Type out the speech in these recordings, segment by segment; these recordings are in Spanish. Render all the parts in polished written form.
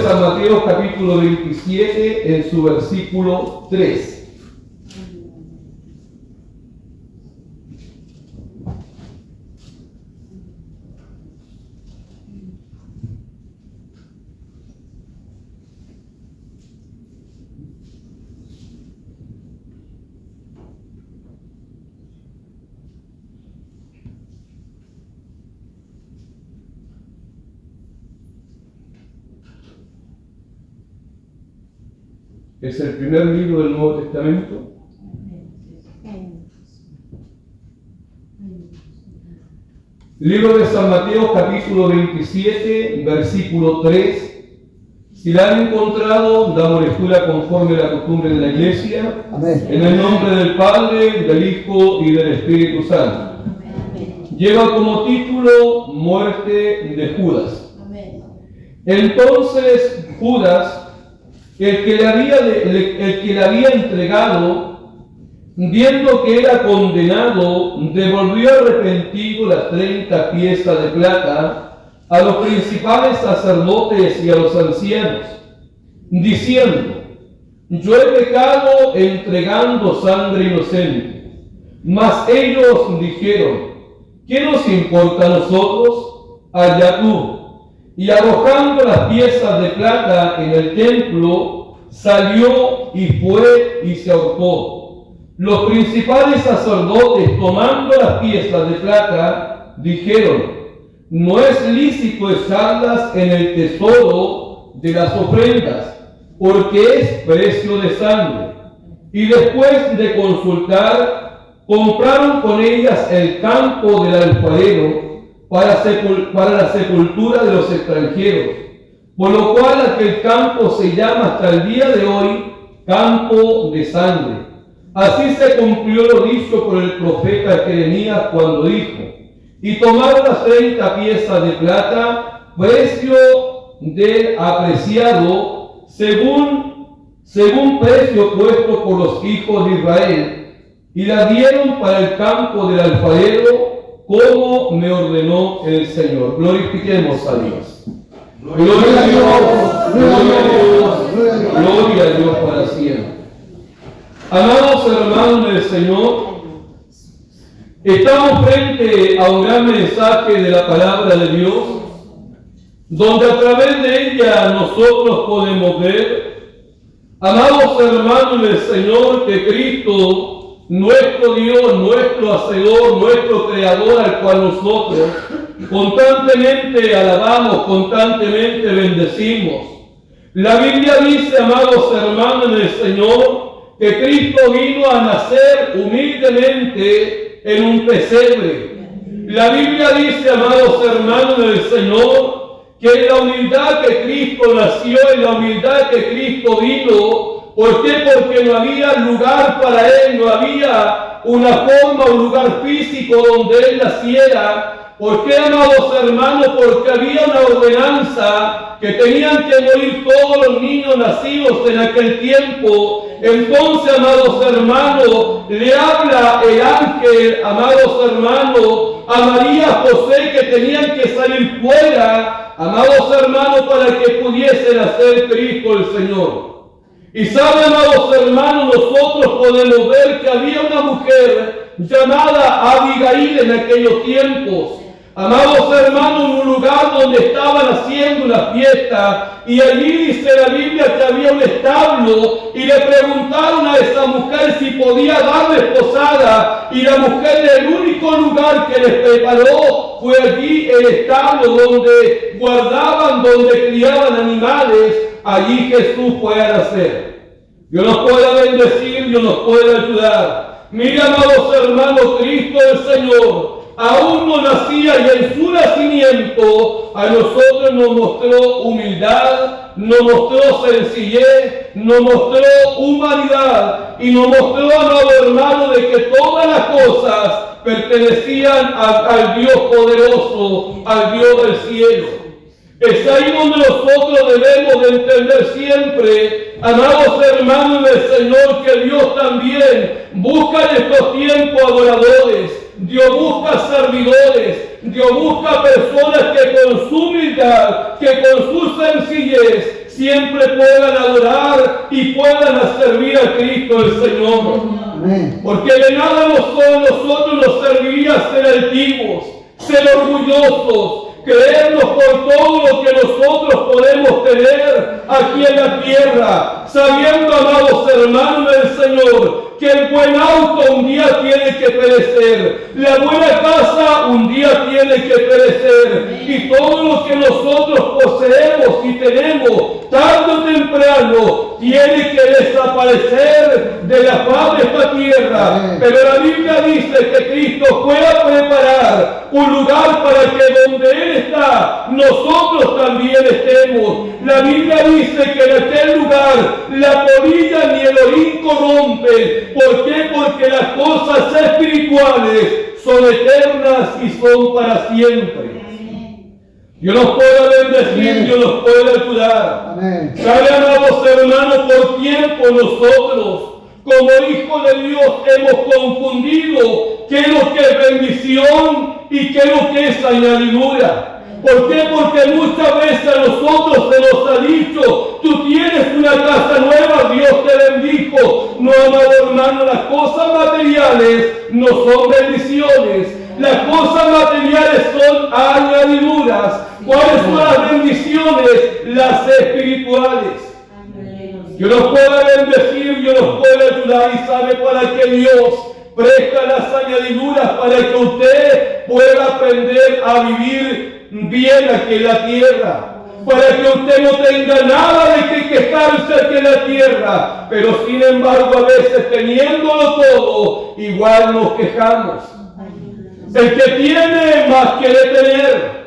de San Mateo capítulo 27 en su versículo 3. Es el primer libro del Nuevo Testamento. Libro de San Mateo, capítulo 27, versículo 3. Si la han encontrado, damos lectura conforme a la costumbre de la Iglesia. Amén. En el nombre del Padre, del Hijo y del Espíritu Santo. Lleva como título Muerte de Judas. Entonces Judas, el que le había entregado, viendo que era condenado, devolvió arrepentido las 30 piezas de plata a los principales sacerdotes y a los ancianos, diciendo: yo he pecado entregando sangre inocente. Mas ellos dijeron: ¿qué nos importa a nosotros? Allá tú. Y arrojando las piezas de plata en el templo, salió y fue y se ahorcó. Los principales sacerdotes, tomando las piezas de plata, dijeron: no es lícito echarlas en el tesoro de las ofrendas, porque es precio de sangre. Y después de consultar, compraron con ellas el campo del alfarero para la sepultura de los extranjeros, por lo cual aquel campo se llama hasta el día de hoy campo de sangre. Así se cumplió lo dicho por el profeta Jeremías cuando dijo: y tomaron las 30 piezas de plata, precio del apreciado, según precio puesto por los hijos de Israel, y la dieron para el campo del alfarero, como me ordenó el Señor. Glorifiquemos a Dios. Gloria a Dios, gloria a Dios, gloria a Dios para siempre. Amados hermanos del Señor, estamos frente a un gran mensaje de la palabra de Dios, donde a través de ella nosotros podemos ver, amados hermanos del Señor, que Cristo, nuestro Dios, nuestro Hacedor, nuestro Creador, al cual nosotros constantemente alabamos, constantemente bendecimos. La Biblia dice, amados hermanos del Señor, que Cristo vino a nacer humildemente en un pesebre. La Biblia dice, amados hermanos del Señor, que en la humildad que Cristo nació, en la humildad que Cristo vino. ¿Por qué? Porque no había lugar para Él, no había una forma, un lugar físico donde Él naciera. ¿Por qué, amados hermanos? Porque había una ordenanza que tenían que morir todos los niños nacidos en aquel tiempo. Entonces, amados hermanos, le habla el ángel, amados hermanos, a María, José, que tenían que salir fuera, amados hermanos, para que pudiese nacer Cristo el Señor. Y saben, amados hermanos, nosotros podemos ver que había una mujer llamada Abigail en aquellos tiempos. Amados hermanos, en un lugar donde estaban haciendo una fiesta, y allí dice la Biblia que había un establo, y le preguntaron a esa mujer si podía darles posada, y la mujer, el único lugar que les preparó fue allí el establo donde guardaban, donde criaban animales. Allí Jesús fue a nacer. Dios nos puede bendecir, Dios nos puede ayudar. Mira, amados hermanos, Cristo el Señor aún no nacía, y en su nacimiento a nosotros nos mostró humildad, nos mostró sencillez, nos mostró humanidad, y nos mostró, amado hermano, de que todas las cosas pertenecían al Dios poderoso, al Dios del cielo. Es ahí donde nosotros debemos de entender siempre, amados hermanos del Señor, que Dios también busca en estos tiempos adoradores. Dios busca servidores, Dios busca personas que con su humildad, que con su sencillez siempre puedan adorar y puedan servir a Cristo el Señor. Amén. Porque de nada nosotros nos serviría ser altivos, ser orgullosos, creernos por todo lo que nosotros podemos tener aquí en la tierra, sabiendo, amados hermanos del Señor, que el buen auto un día tiene que perecer, la buena casa un día tiene que perecer, y todo lo que nosotros poseemos y tenemos, tarde o temprano, tiene que desaparecer de la faz de esta tierra. Pero la Biblia dice que Cristo fue a preparar un lugar para que donde Él está, nosotros también estemos. La Biblia dice que en aquel lugar la polilla ni el orín corrompen. ¿Por qué? Porque las cosas espirituales son eternas y son para siempre. Dios nos puede bendecir, Dios nos puede ayudar. Amén. Sabe, amados hermanos, por tiempo nosotros, como hijos de Dios, hemos confundido qué es lo que es bendición y qué es lo que es añadidura. ¿Por qué? Porque muchas veces a nosotros se nos ha dicho, tú tienes una casa nueva, Dios te bendijo. No, amado hermano, las cosas materiales no son bendiciones. Las cosas materiales son añadiduras. ¿Cuáles son las bendiciones? Las espirituales. Dios nos puede bendecir, Dios nos puede ayudar, y sabe para qué Dios presta las añadiduras, para que usted pueda aprender a vivir bien aquí en la tierra, para que usted no tenga nada de que quejarse aquí en la tierra, pero sin embargo a veces teniéndolo todo, igual nos quejamos. El que tiene más quiere tener.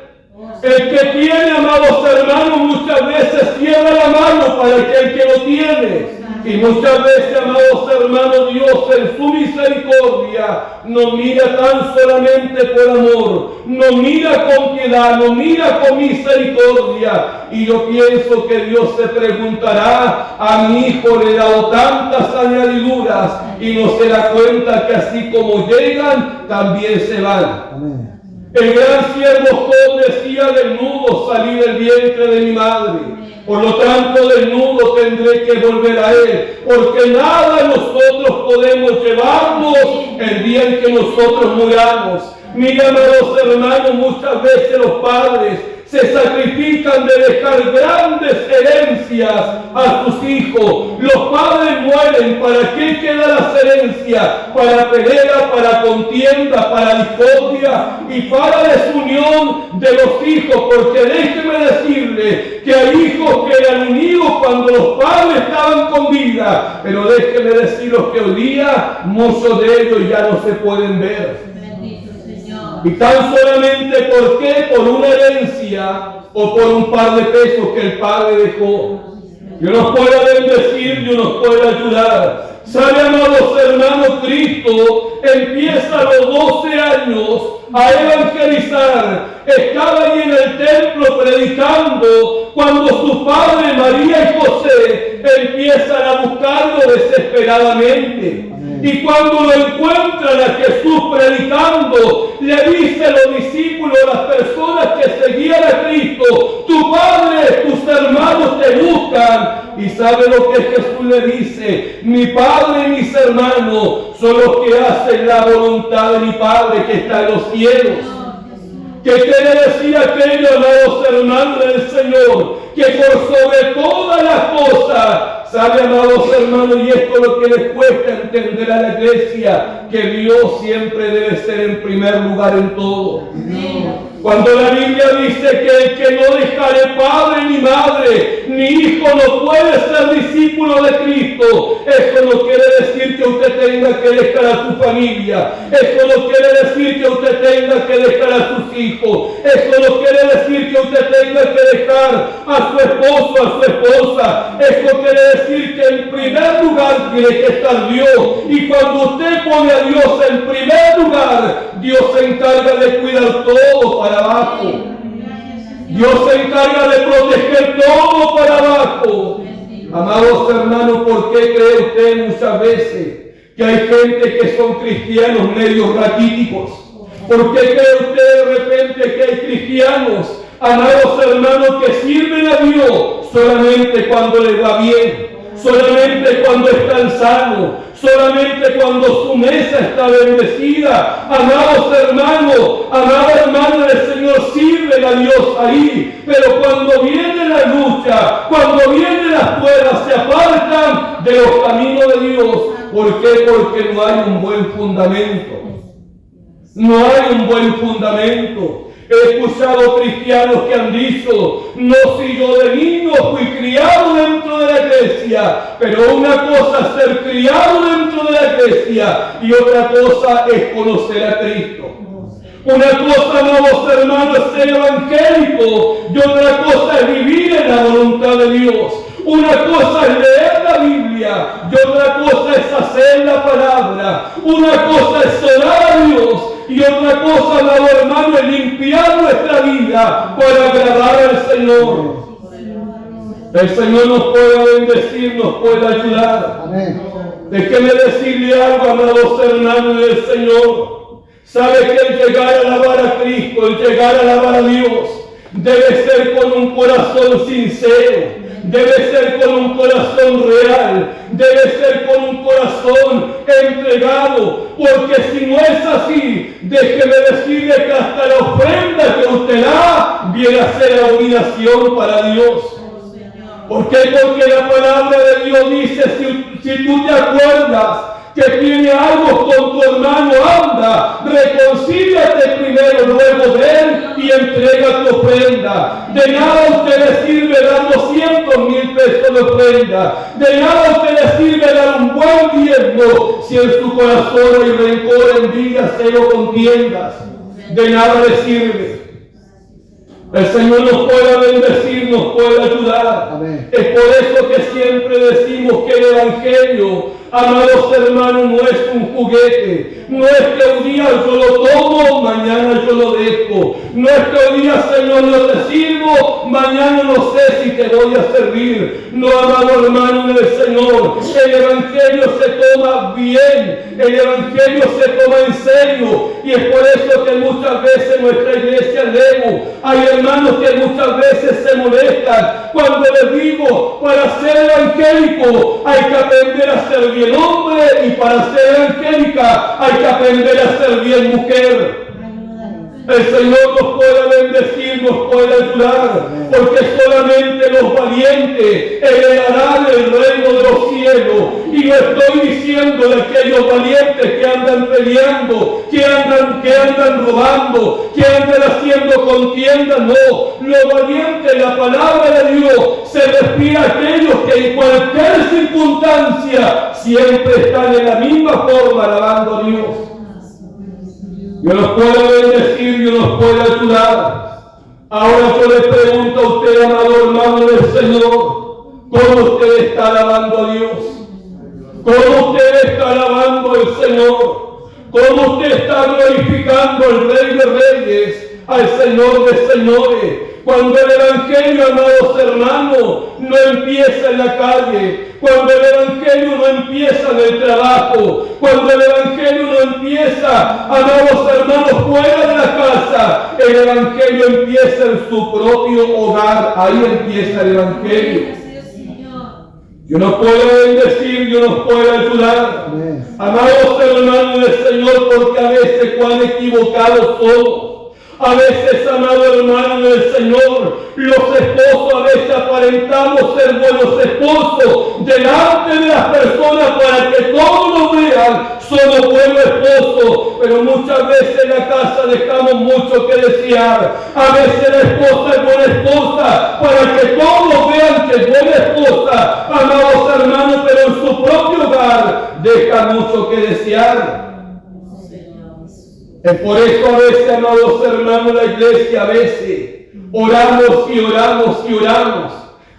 El que tiene, amados hermanos, muchas veces cierra la mano para aquel que lo tiene. Y muchas veces, amados hermanos, Dios en su misericordia nos mira tan solamente por amor, nos mira con piedad, nos mira con misericordia. Y yo pienso que Dios se preguntará, a mi hijo le he dado tantas añadiduras, y no se da cuenta que así como llegan, también se van. Amén. El gran siervo Job decía, desnudo salí del vientre de mi madre. Por lo tanto, desnudo tendré que volver a Él, porque nada nosotros podemos llevarnos el día en que nosotros muramos. Mira, amados hermanos, muchas veces los padres se sacrifican de dejar grandes herencias a sus hijos. Los padres mueren. ¿Para qué quedan las herencias? Para pelea, para contienda, para discordia y para desunión de los hijos. Porque déjeme decirle que hay hijos que eran unidos cuando los padres estaban con vida. Pero déjeme deciros que hoy día muchos de ellos ya no se pueden ver. Y tan solamente, ¿por qué? Por una herencia o por un par de pesos que el padre dejó. Dios nos puede bendecir, Dios nos puede ayudar. ¿Sabe, amados hermanos? Cristo empieza a los 12 años a evangelizar. Estaba allí en el templo predicando cuando su padre María y José empiezan a buscarlo desesperadamente. Y cuando lo encuentran a Jesús predicando, le dicen los discípulos, las personas que seguían a Cristo, tu padre, tus hermanos te buscan. Y sabe lo que Jesús le dice: mi padre y mis hermanos son los que hacen la voluntad de mi Padre que está en los cielos. ¿Qué quiere decir aquello, amados hermanos del Señor? Que por sobre todas las cosas, sabe, amados hermanos, y esto es lo que les cuesta entender a la iglesia, que Dios siempre debe ser en primer lugar en todo. Cuando la Biblia dice que el que no dejare padre ni madre ni hijo no puede ser discípulo de Cristo, eso no quiere decir que usted tenga que dejar a su familia, eso no quiere decir que usted tenga que dejar a sus hijos, eso no quiere decir que usted tenga que dejar a su esposo, a su esposa, eso quiere decir que en primer lugar tiene que estar Dios. Y cuando usted pone a Dios en primer lugar, Dios se encarga de cuidar todo para abajo. Dios se encarga de proteger todo para abajo. Amados hermanos, ¿por qué cree usted muchas veces que hay gente que son cristianos medio raquíticos? ¿Por qué cree usted de repente que hay cristianos amados hermanos, que sirven a Dios solamente cuando les va bien, solamente cuando están sanos, solamente cuando su mesa está bendecida. Amados hermanos, amado hermano del Señor, sirven a Dios ahí, pero cuando viene la lucha, cuando vienen las pruebas, se apartan de los caminos de Dios. ¿Por qué? Porque no hay un buen fundamento. No hay un buen fundamento. He escuchado cristianos que han dicho: no, si yo de niño fui criado dentro de la iglesia, pero una cosa es ser criado dentro de la iglesia y otra cosa es conocer a Cristo. Una cosa, amados hermanos, es ser evangélico y otra cosa es vivir en la voluntad de Dios. Una cosa es leer la Biblia y otra cosa es hacer la palabra. Una cosa es orar a Dios y otra cosa, amado hermano, es limpiar nuestra vida para agradar al Señor. El Señor nos puede bendecir, nos puede ayudar. Amén. Déjeme decirle algo, amados hermanos del Señor. Sabe que el llegar a alabar a Cristo, el llegar a alabar a Dios, debe ser con un corazón sincero. Debe ser con un corazón real, debe ser con un corazón entregado, porque si no es así, déjeme decirle que hasta la ofrenda que usted da viene a ser abominación para Dios. ¿Por qué? Porque la palabra de Dios dice: si tú te acuerdas que tiene algo con tu hermano, anda, reconcíliate primero luego de él y entrega tu ofrenda. De nada a usted le sirve dar 200,000 pesos de ofrenda. De nada a usted le sirve dar un buen diezmo si en su corazón hay rencor, envidia, celo, contiendas. De nada le sirve. El Señor nos puede bendecir, nos puede ayudar. Amén. Es por eso que siempre decimos que el Evangelio, amados hermanos, no es un juguete. No es que un día yo lo tomo, mañana yo lo dejo. No es que hoy día, Señor, no te sirvo, mañana no sé si te voy a servir. No, amado hermano del Señor, el Evangelio se toma bien, el Evangelio se toma en serio. Y es por eso que muchas veces nuestra iglesia leemos, hay hermanos que muchas veces se molestan cuando les digo: para ser evangélico hay que aprender a ser bien hombre, y para ser evangélica hay que aprender a ser bien mujer. El Señor nos puede bendecir, nos puede ayudar, porque solamente los valientes heredarán el reino de los cielos. Y no estoy diciendo de aquellos valientes que andan peleando, que andan robando, que andan haciendo contiendas. No, los valientes, la palabra de Dios se refiere a aquellos que en cualquier circunstancia siempre están en la misma forma alabando a Dios. Dios nos puede bendecir, Dios nos puede ayudar. Ahora yo le pregunto a usted, amado hermano del Señor, ¿cómo usted está alabando a Dios? ¿Cómo usted está alabando al Señor? ¿Cómo usted está glorificando al Rey de Reyes, al Señor de Señores? Cuando el Evangelio, amados hermanos, no empieza en la calle, cuando el Evangelio no empieza en el trabajo, cuando el Evangelio no empieza, amados hermanos, fuera de la casa, el Evangelio empieza en su propio hogar. Ahí empieza el Evangelio. Dios nos puede bendecir, Dios nos puede ayudar. Amén. Amados hermanos del Señor, porque a veces cuán equivocados somos. A veces, amado hermano del Señor, los esposos a veces aparentamos ser buenos esposos delante de las personas para que todos nos vean, somos buenos esposos, pero muchas veces en la casa dejamos mucho que desear. A veces la esposa es buena esposa para que todos vean que es buena esposa, amados hermanos, pero en su propio hogar deja mucho que desear. Es por eso a veces, amados hermanos, la iglesia a veces oramos y oramos y oramos.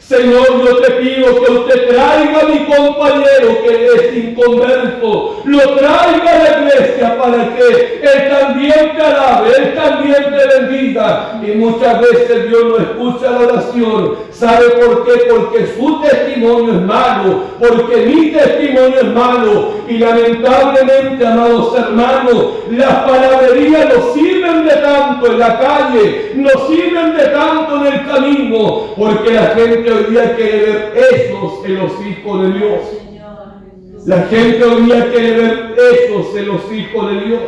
Señor, yo te pido que usted traiga a mi compañero que es inconverso, lo traiga a la iglesia para que él también te alabe, él también te bendiga. Y muchas veces Dios no escucha la oración. ¿Sabe por qué? Porque su testimonio es malo, porque mi testimonio es malo. Y lamentablemente, amados hermanos, las palabrerías nos sirven de tanto en la calle, nos sirven de tanto en el camino, porque la gente hoy día quiere ver esos en los hijos de Dios. La gente hoy día quiere ver esos en los hijos de Dios.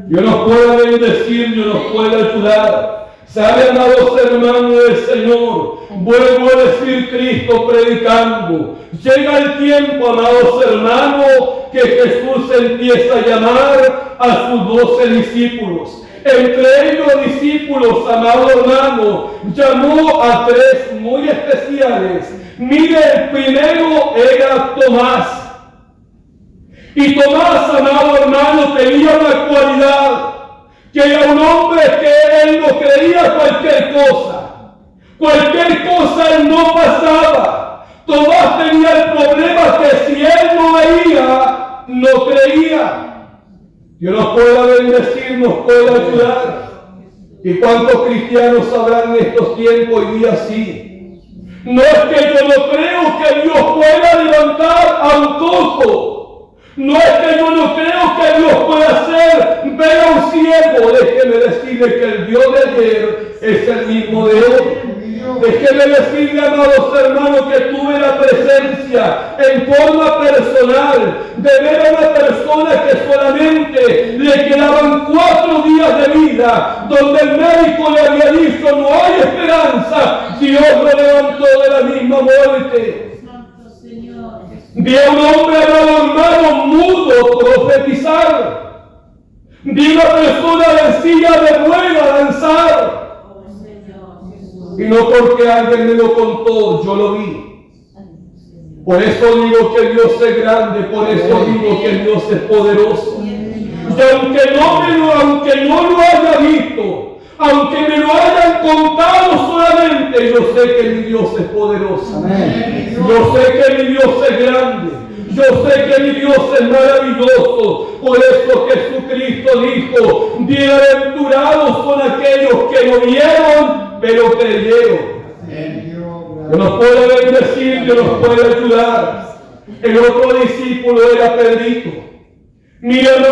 Dios nos puede bendecir, Dios nos puede ayudar. ¿Sabe, amados hermanos del Señor? Vuelvo a decir, Cristo predicando. Llega el tiempo, amados hermanos, que Jesús empieza a llamar a sus 12 discípulos. Entre ellos discípulos, amado hermano, llamó a 3 muy especiales. Mire, el primero era Tomás. Y Tomás, amado hermano, tenía una cualidad, que era un hombre que él no creía cualquier cosa. Cualquier cosa él no pasaba. Tomás tenía el problema que si él no veía, no creía. Dios nos pueda bendecir, nos pueda ayudar. ¿Y cuántos cristianos habrán en estos tiempos hoy día así? No es que yo no creo que Dios pueda levantar a un cojo. No es que yo no creo que Dios pueda hacer ver a un ciego. Déjeme decirle que el Dios de ayer es el mismo de hoy. Déjeme decirle, amados hermanos, que tuve la presencia en forma personal de ver a una persona que solamente le quedaban 4 días de vida, donde el médico le había dicho no hay esperanza. Dios lo levantó de la misma muerte. Vi a un hombre, amado hermano, mudo profetizar. Vi a una persona en silla de ruedas danzar. Y no porque alguien me lo contó, yo lo vi. Por eso digo que Dios es grande, por eso digo que Dios es poderoso. Y aunque no lo haya visto, aunque me lo hayan contado solamente, yo sé que mi Dios es poderoso. Amén. Yo sé que mi Dios es grande. Yo sé que mi Dios es maravilloso. Por eso Jesucristo dijo, bienaventurados son aquellos que no vieron, pero creyeron. Dios nos puede bendecir, Dios nos puede ayudar. El otro discípulo era Pedrito. Miren,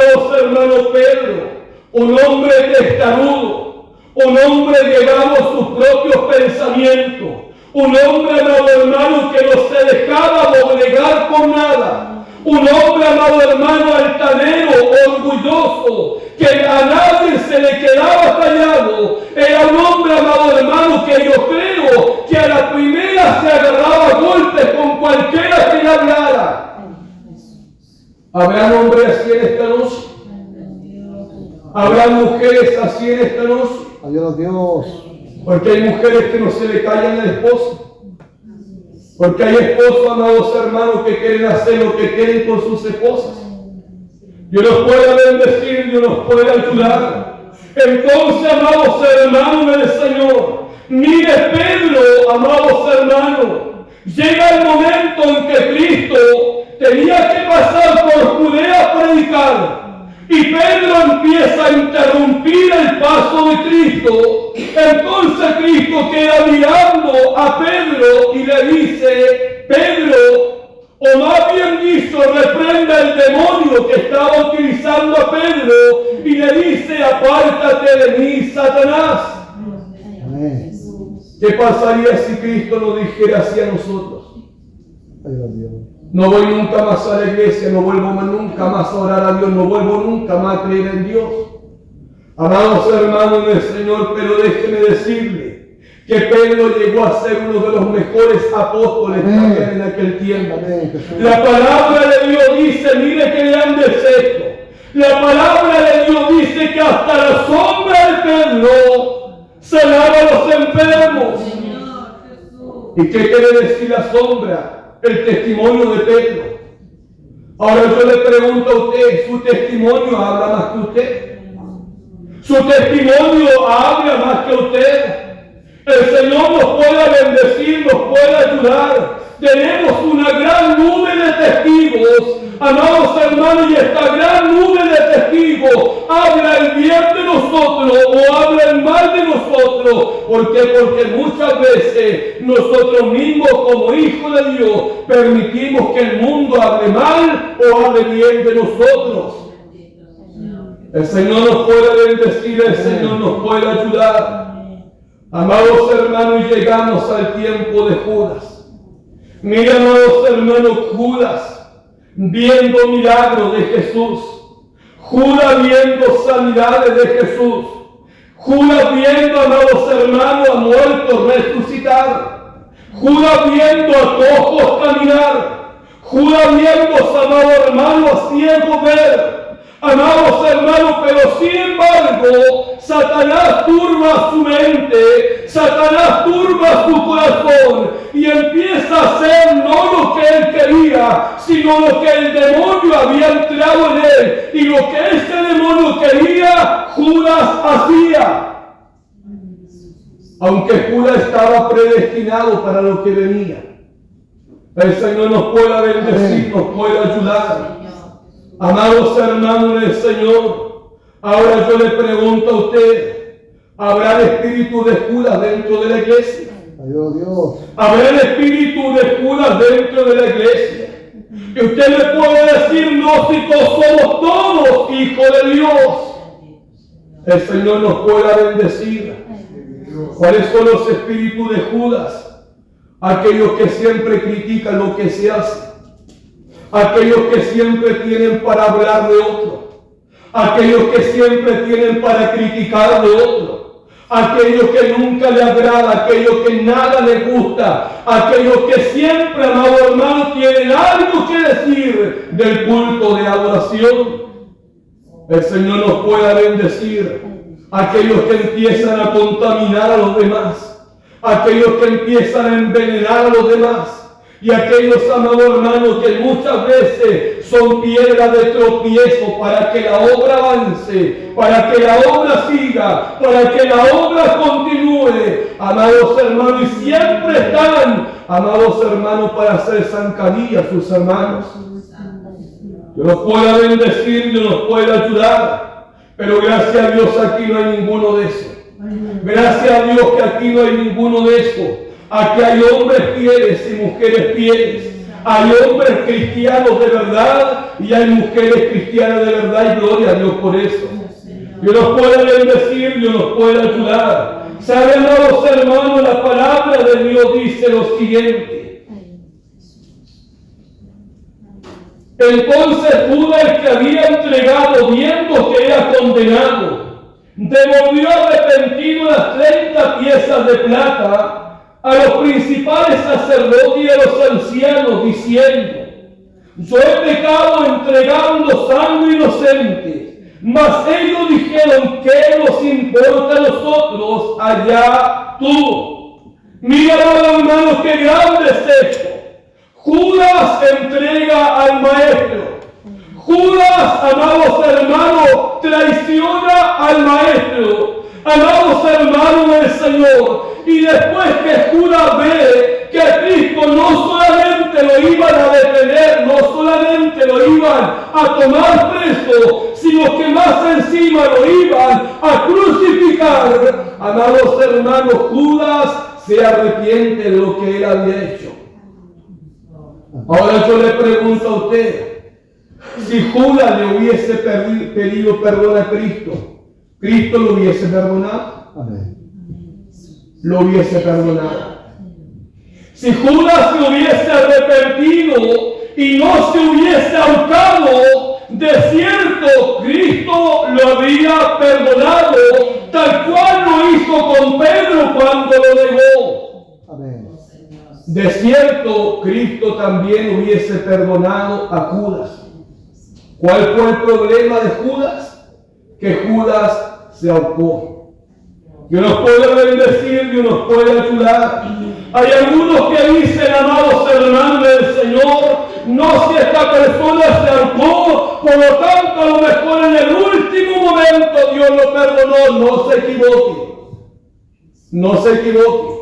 hermanos, Pedro, un hombre testarudo, un hombre llevado a sus propios pensamientos, un hombre, amado hermano, que no se dejaba doblegar por nada, un hombre, amado hermano, altanero, orgulloso, que a nadie se le quedaba callado. Era un hombre, amado hermano, que yo creo que a la primera se agarraba a golpes con cualquiera que le hablara. ¿Habrá hombres así en esta noche? ¿Habrá mujeres así en esta noche? Adiós, Dios. Porque hay mujeres que no se le callan al esposo. Porque hay esposos, amados hermanos, que quieren hacer lo que quieren con sus esposas. Dios nos puede bendecir, Dios nos puede ayudar. Entonces, amados hermanos del Señor, mire Pedro, amados hermanos, llega el momento en que Cristo tenía que pasar por Judea a predicar. Y Pedro empieza a interrumpir el paso de Cristo. Entonces Cristo queda mirando a Pedro y le dice, Pedro, o más bien dicho, reprende al demonio que estaba utilizando a Pedro y le dice, apártate de mí, Satanás. Amén. ¿Qué pasaría si Cristo nos dijera así a nosotros? Adiós, Dios. No voy nunca más a la iglesia, no vuelvo nunca más a orar a Dios, no vuelvo nunca más a creer en Dios. Amados hermanos del Señor, pero déjeme decirle que Pedro llegó a ser uno de los mejores apóstoles también en aquel tiempo. La palabra de Dios dice, mire que grande es esto. La palabra de Dios dice que hasta la sombra de Pedro sanaba a los enfermos. ¿Y qué quiere decir la sombra? El testimonio de Pedro. Ahora yo le pregunto a usted, ¿su testimonio habla más que usted? ¿Su testimonio habla más que usted? El Señor nos pueda bendecir, nos pueda ayudar. Tenemos una gran nube de testigos, amados hermanos, y esta gran nube de testigos habla el bien de nosotros o habla el mal de nosotros. ¿Por qué? Porque muchas veces nosotros mismos como hijos de Dios permitimos que el mundo hable mal o hable bien de nosotros. El Señor nos puede bendecir, el Señor nos puede ayudar. Amados hermanos, llegamos al tiempo de Judas. Mira, amados hermanos, Judas viendo milagros de Jesús, Judas viendo sanidades de Jesús, Judas viendo, amados hermanos, a muertos resucitar, Judas viendo a cojos caminar, Judas viendo, amados hermanos, a ciegos ver. Amados hermanos, pero sin embargo, Satanás turba su mente, Satanás turba su corazón y empieza a hacer no lo que él quería, sino lo que el demonio había entrado en él. Y lo que ese demonio quería, Judas hacía. Aunque Judas estaba predestinado para lo que venía. El Señor nos pueda bendecir, nos puede ayudar. Amados hermanos del Señor, ahora yo le pregunto a usted, ¿habrá el espíritu de Judas dentro de la iglesia? Adiós, Dios. ¿Habrá el espíritu de Judas dentro de la iglesia? Y usted me puede decir, no, si todos somos todos hijos de Dios. El Señor nos pueda bendecir. ¿Cuáles son los espíritus de Judas? Aquellos que siempre critican lo que se hace. Aquellos que siempre tienen para hablar de otro, aquellos que siempre tienen para criticar de otro, aquellos que nunca le agrada, aquellos que nada le gusta, aquellos que siempre, amado hermano, tienen algo que decir del culto de adoración. El Señor nos pueda bendecir. Aquellos que empiezan a contaminar a los demás, aquellos que empiezan a envenenar a los demás. Y aquellos, amados hermanos, que muchas veces son piedras de tropiezo para que la obra avance, para que la obra siga, para que la obra continúe, amados hermanos, y siempre están, amados hermanos, para hacer zancadillas sus hermanos. Dios nos pueda bendecir, Dios nos pueda ayudar, pero gracias a Dios aquí no hay ninguno de esos. Gracias a Dios que aquí no hay ninguno de esos. Aquí hay hombres fieles y mujeres fieles. Hay hombres cristianos de verdad y hay mujeres cristianas de verdad, y gloria a Dios por eso. Dios nos puede bendecir, Dios nos puede ayudar. ¿Saben, amados hermanos? La palabra de Dios dice lo siguiente. Entonces Judas, el que había entregado, viendo que era condenado, devolvió arrepentido las 30 piezas de plata a los principales sacerdotes y a los ancianos, diciendo: yo he pecado entregando sangre inocente. Mas ellos dijeron: ¿qué nos importa a nosotros? Allá tú. Mira, hermanos, qué grande es esto. Judas entrega al maestro. Judas, amados hermanos, traiciona al maestro. Amados hermanos del Señor. Y después que Judas ve que a Cristo no solamente lo iban a detener, no solamente lo iban a tomar preso, sino que más encima lo iban a crucificar. Amados hermanos, Judas se arrepiente de lo que él había hecho. Ahora yo le pregunto a usted, si Judas le hubiese pedido perdón a Cristo, ¿Cristo lo hubiese perdonado? Amén. Lo hubiese perdonado. Si Judas se hubiese arrepentido y no se hubiese ahorcado, de cierto Cristo lo habría perdonado, tal cual lo hizo con Pedro cuando lo negó. Amén. De cierto Cristo también hubiese perdonado a Judas. ¿Cuál fue el problema de Judas? Que Judas se ahorcó. Dios nos puede bendecir, Dios nos puede ayudar. Hay algunos que dicen, amados hermanos del Señor, no, si esta persona se ahorcó, por lo tanto a lo mejor en el último momento Dios lo perdonó. No se equivoque. No se equivoque.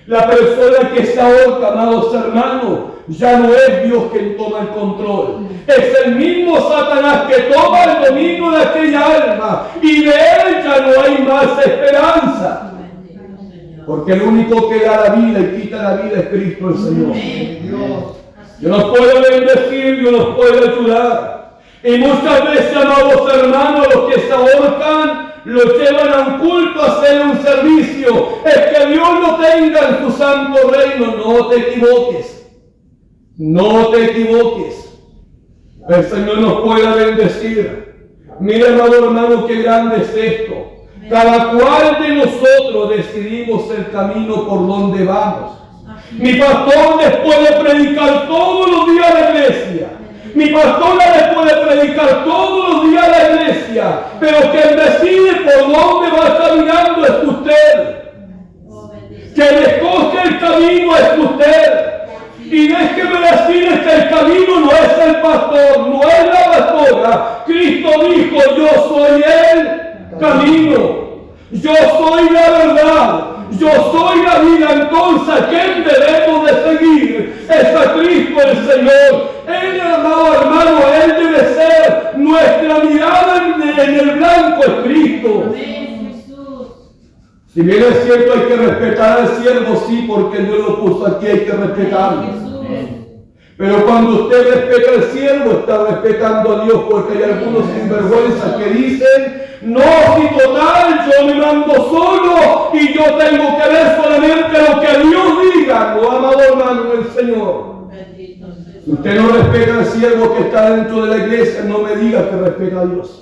La persona que se ahorca, amados hermanos, ya no es Dios quien toma el control. Es el mismo Satanás que toma el dominio de aquella alma y de él ya no hay más esperanza. Porque el único que da la vida y quita la vida es Cristo el Señor. Dios nos puede bendecir, Dios nos puede ayudar. Y muchas veces, amados hermanos, los que se ahorcan, los llevan a un culto a hacer un servicio. Es que Dios lo tenga en su santo reino. No te equivoques. No te equivoques. El Señor nos pueda bendecir. Mira, amado hermano, qué grande es esto. Cada cual de nosotros decidimos el camino por donde vamos. Mi pastor después de predicar todos los días a la iglesia. Mi pastora después de predicar todos los días a la iglesia. Pero quien decide por dónde va caminando es usted. Quien escoge el camino es usted. Y déjeme decirles que el camino no es el pastor, no es la pastora. Cristo dijo, yo soy el camino. Yo soy la verdad. Yo soy la vida. Entonces, ¿a quién debemos de seguir? Es a Cristo el Señor. Él, amado hermano, Él debe ser nuestra mirada en el blanco es Cristo. Si bien es cierto, hay que respetar al siervo, sí, porque Dios lo puso aquí, hay que respetarlo. Pero cuando usted respeta al siervo, está respetando a Dios, porque hay algunos sinvergüenzas que dicen, no, si total, yo me mando solo y yo tengo que ver solamente lo que Dios diga. No, amado hermano, el Señor. Si usted no respeta al siervo que está dentro de la iglesia, no me diga que respeta a Dios.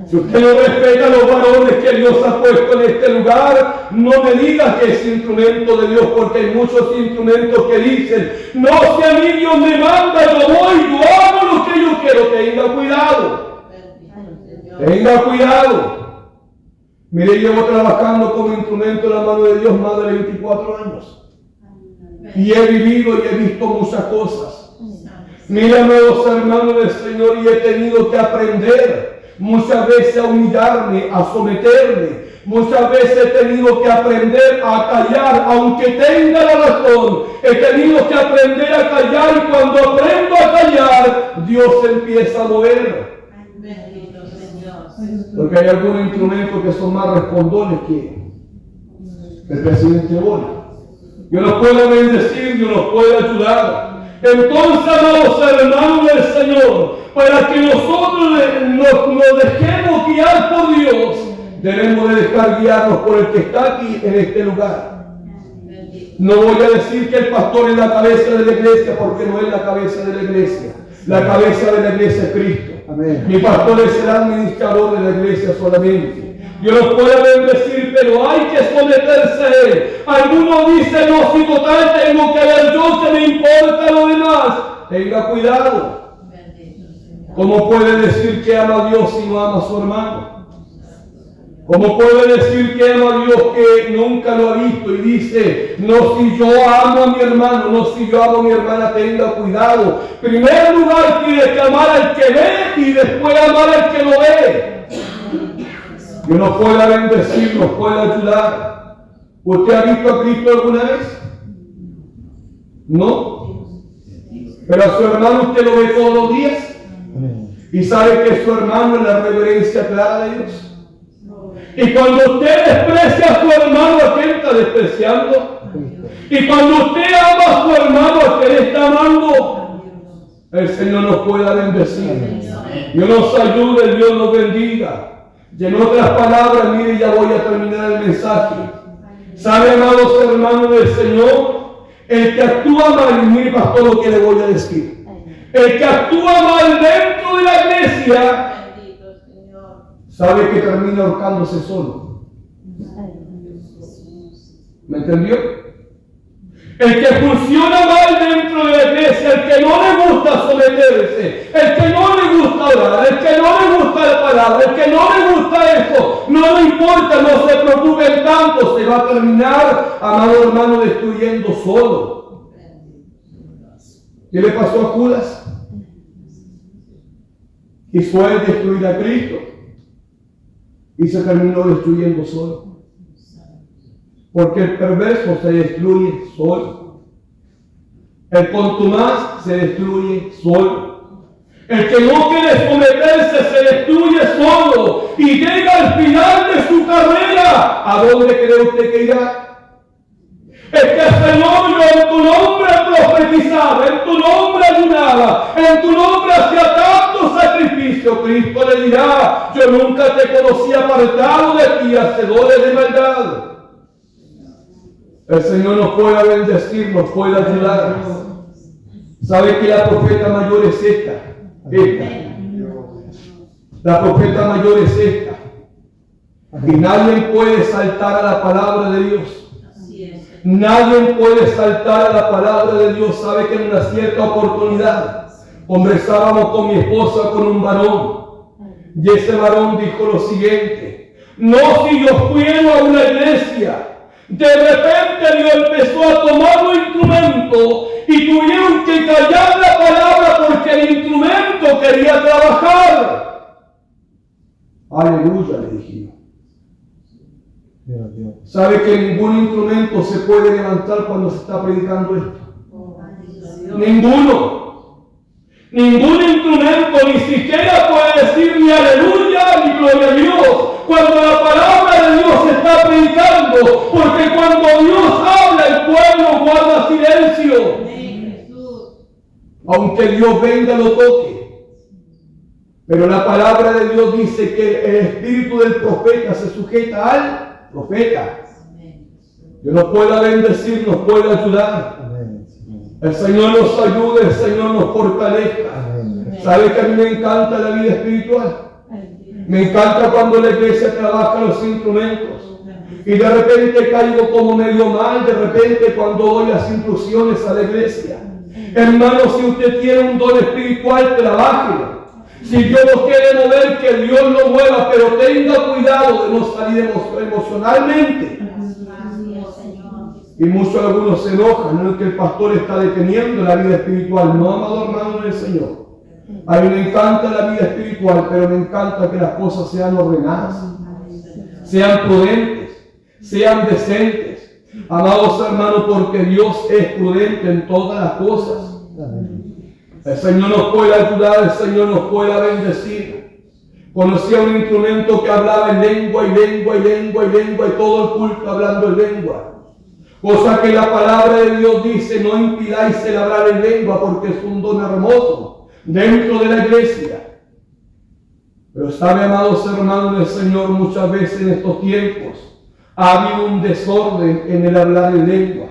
Si usted no respeta a los varones que Dios ha puesto en este lugar, no me diga que es instrumento de Dios, porque hay muchos instrumentos que dicen, no, si a mí Dios me manda, yo voy, yo hago lo que yo quiero. Tenga cuidado. Tenga cuidado. Mire, llevo trabajando como instrumento en la mano de Dios más de 24 años. Y he vivido y he visto muchas cosas. Mire, amados hermanos del Señor, y he tenido que aprender muchas veces a humillarme, a someterme. Muchas veces he tenido que aprender a callar, aunque tenga la razón. He tenido que aprender a callar, y cuando aprendo a callar, Dios empieza a mover. Porque hay algunos instrumentos que son más respondones que el presidente Bola. Dios nos puede bendecir, Dios nos puede ayudar. Entonces, amados hermanos del Señor, para que nosotros nos dejemos guiar por Dios, debemos de dejar guiarnos por el que está aquí en este lugar. No voy a decir que el pastor es la cabeza de la iglesia, porque no es la cabeza de la iglesia. La cabeza de la iglesia es Cristo. Amén. Mi pastor es el administrador de la iglesia solamente. Dios nos puede bendecir, pero hay que someterse a Él. Algunos dicen, no, si total tengo que ver yo, que me importa lo demás. Tenga cuidado. ¿Cómo puede decir que ama a Dios si no ama a su hermano? ¿Cómo puede decir que ama a Dios que nunca lo ha visto y dice, no, si yo amo a mi hermano, no, si yo amo a mi hermana? Tenga cuidado. En primer lugar tiene que amar al que ve y después amar al que no ve. Dios nos pueda bendecir, nos puede ayudar. ¿Usted ha visto a Cristo alguna vez? ¿No? Pero a su hermano usted lo ve todos los días. Y sabe que su hermano es la reverencia clara de Dios. Y cuando usted desprecia a su hermano, ¿a quién está despreciando? Y cuando usted ama a su hermano, ¿a quién está amando? El Señor nos pueda bendecir. Dios nos ayude, Dios nos bendiga. Y en otras palabras, mire, ya voy a terminar el mensaje. ¿Sabe, amados hermanos del Señor? El que actúa mal, y mire, pastor, lo que le voy a decir. El que actúa mal dentro de la iglesia, sabe que termina ahorcándose solo. ¿Me entendió? El que funciona mal dentro de la iglesia, el que no le gusta someterse, el que no le gusta orar, el que no le gusta la palabra, el que no le gusta eso, no le importa, no se preocupen tanto, se va a terminar, amado hermano, destruyendo solo. ¿Qué le pasó a Judas? Quiso él destruir a Cristo y se terminó destruyendo solo. porque el perverso se destruye solo. El contumaz se destruye solo. El que no quiere someterse se destruye solo y llega al final de su carrera. ¿A dónde cree usted que irá? Es que Señor, yo en tu nombre profetizaba, en tu nombre ayunaba, en tu nombre hacía tanto sacrificio. Cristo le dirá: yo nunca te conocí apartado de ti, hacedores de maldad. El Señor nos pueda bendecir, nos pueda ayudar. ¿Sabe que la profeta mayor es esta? La profeta mayor es esta. Y nadie puede saltar a la palabra de Dios. Nadie puede saltar a la palabra de Dios. Sabe que en una cierta oportunidad conversábamos con mi esposa con un varón. Y ese varón dijo lo siguiente: no, si yo fui a una iglesia, de repente Dios empezó a tomar los instrumentos y tuvieron que callar la palabra porque el instrumento quería trabajar. Aleluya, le dijimos. ¿Sabe que ningún instrumento se puede levantar cuando se está predicando esto? Ninguno. Ningún instrumento ni siquiera puede decir ni aleluya ni gloria a Dios cuando la palabra de Dios se está predicando, porque cuando Dios habla el pueblo guarda silencio. Aunque Dios venga lo toque. Pero la palabra de Dios dice que el espíritu del profeta se sujeta al profeta. Dios nos pueda bendecir, nos pueda ayudar. El Señor nos ayude, el Señor nos fortalezca. ¿Sabe que a mí me encanta la vida espiritual? Me encanta cuando la iglesia trabaja los instrumentos. Y de repente caigo como medio mal, de repente cuando doy las instrucciones a la iglesia. Hermano, si usted tiene un don espiritual, trabájelo. Si Dios no quiere mover, que Dios lo mueva, pero tenga cuidado de no salir emocionalmente. Y muchos algunos se enojan, no es que el pastor está deteniendo la vida espiritual. No, amado hermano del Señor. A mí me encanta la vida espiritual, pero me encanta que las cosas sean ordenadas, sean prudentes, sean decentes. Amados hermanos, porque Dios es prudente en todas las cosas. El Señor nos puede ayudar, el Señor nos puede bendecir. Conocía un instrumento que hablaba en lengua y lengua y lengua y lengua y todo el culto hablando en lengua. Cosa que la palabra de Dios dice: no impidáis el hablar en lengua, porque es un don hermoso dentro de la iglesia. Pero sabe, amados hermanos del Señor, muchas veces en estos tiempos ha habido un desorden en el hablar en lengua.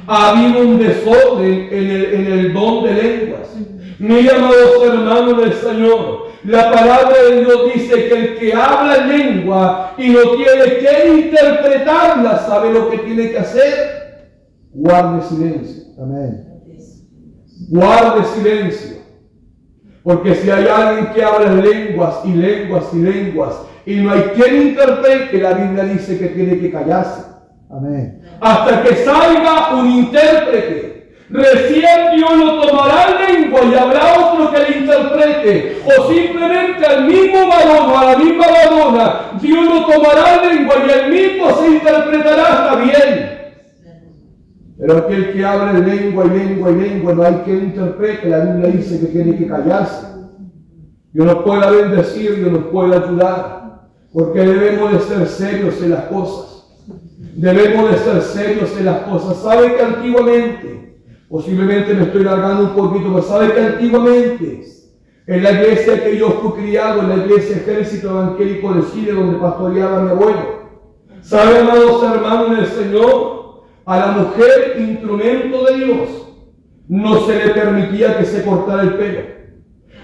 Ha habido un desorden en el don de lenguas. Mira, amados hermanos del Señor, la palabra de Dios dice que el que habla en lengua y no tiene que interpretarla, ¿sabe lo que tiene que hacer? Guarde silencio. Amén. Guarde silencio. Porque si hay alguien que habla en lenguas y lenguas y lenguas y no hay quien interprete, la Biblia dice que tiene que callarse. Amén. Hasta que salga un intérprete. Recién Dios lo tomará en lengua y habrá otro que le interprete. O simplemente al mismo varón o a la misma varona, Dios lo tomará en lengua y el mismo se interpretará hasta bien. Pero aquel que habla en lengua y lengua y lengua, no hay quien interprete. La Biblia dice que tiene que callarse. Dios nos pueda bendecir, Dios nos pueda ayudar. Porque debemos de ser serios en las cosas. Debemos de ser serios en las cosas. ¿Sabe que antiguamente, posiblemente me estoy largando un poquito, pero sabe que antiguamente, en la iglesia que yo fui criado, en la iglesia Ejército Evangélico de Chile, donde pastoreaba mi abuelo, ¿sabe, amados hermanos del Señor? A la mujer, instrumento de Dios, no se le permitía que se cortara el pelo.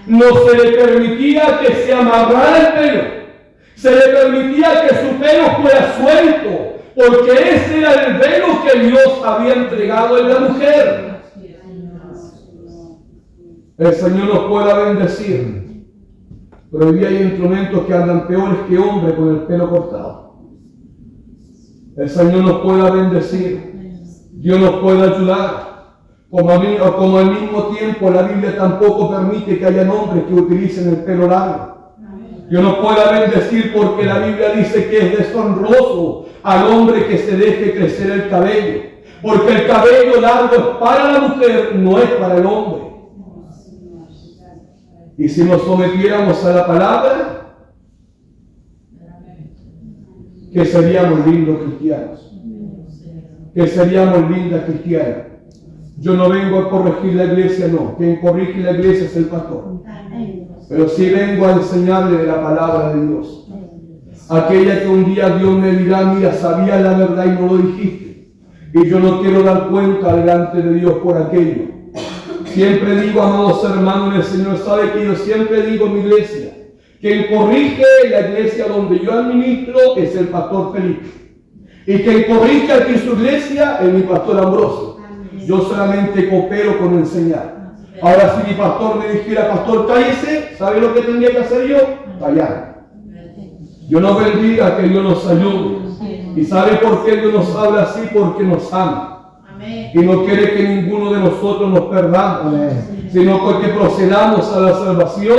No se le permitía que se amarrara el pelo. Se le permitía que su pelo fuera suelto, porque ese era el velo que Dios había entregado en la mujer. El Señor nos pueda bendecir. Pero hoy día hay instrumentos que andan peores que hombres con el pelo cortado. El Señor nos pueda bendecir. Dios nos pueda ayudar. Como al mismo tiempo la Biblia tampoco permite que haya hombres que utilicen el pelo largo. Yo no puedo bendecir porque la Biblia dice que es deshonroso al hombre que se deje crecer el cabello. Porque el cabello largo es para la mujer, no es para el hombre. Y si nos sometiéramos a la palabra, que seríamos lindos cristianos. Que seríamos lindas cristianas. Yo no vengo a corregir la iglesia, no. Quien corrige la iglesia es el pastor. Pero sí vengo a enseñarle de la palabra de Dios. Aquella que un día Dios me dirá, mira, sabías la verdad y no lo dijiste. Y yo no quiero dar cuenta delante de Dios por aquello. Siempre digo, amados hermanos del Señor, sabe que yo siempre digo en mi iglesia, quien corrige la iglesia donde yo administro es el pastor Felipe. Y quien corrige aquí en su iglesia es mi pastor Ambrosio. Yo solamente coopero con enseñar. Ahora, si mi pastor me dijera, pastor, cállese, ¿sabe lo que tendría que hacer yo? Callar. Yo no bendiga que Dios nos ayude. ¿Y sabe por qué Dios nos habla así? Porque nos ama. Y no quiere que ninguno de nosotros nos perdamos, sino que procedamos a la salvación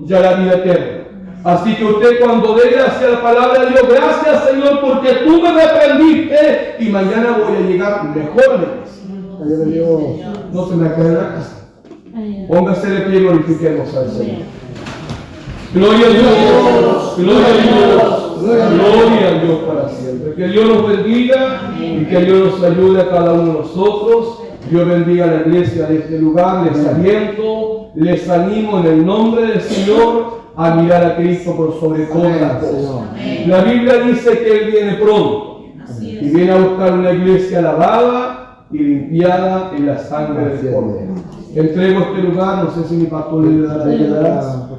y a la vida eterna. Así que usted, cuando dé gracias a la palabra de Dios, gracias Señor porque tú me reprendiste y mañana voy a llegar mejor de eso. Gloria a Dios. No se me quede en la casa. Póngase de pie y glorifiquemos al Señor. Gloria a Dios, gloria a Dios, gloria a Dios para siempre. Que Dios nos bendiga y que Dios nos ayude a cada uno de nosotros. Dios bendiga a la iglesia de este lugar. Les aliento, les animo en el nombre del Señor a mirar a Cristo por sobre todas las cosas. La Biblia dice que Él viene pronto y viene a buscar una iglesia lavada y limpiada en la sangre del Cordero. Entrego este lugar, no sé si mi pastor le dará.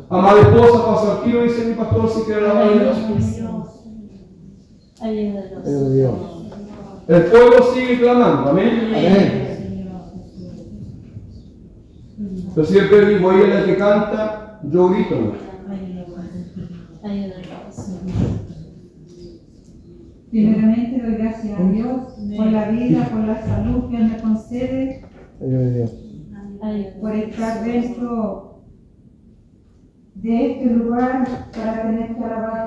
Amada esposa, pasa aquí, lo dice mi pastor, si quiere alabar a Dios. El pueblo sigue clamando, amén. Amén. Yo siempre digo, ella es la que canta, yo grito. Primeramente doy gracias a Dios por la vida, por la salud que Él me concede, por estar dentro de este lugar para tener que alabar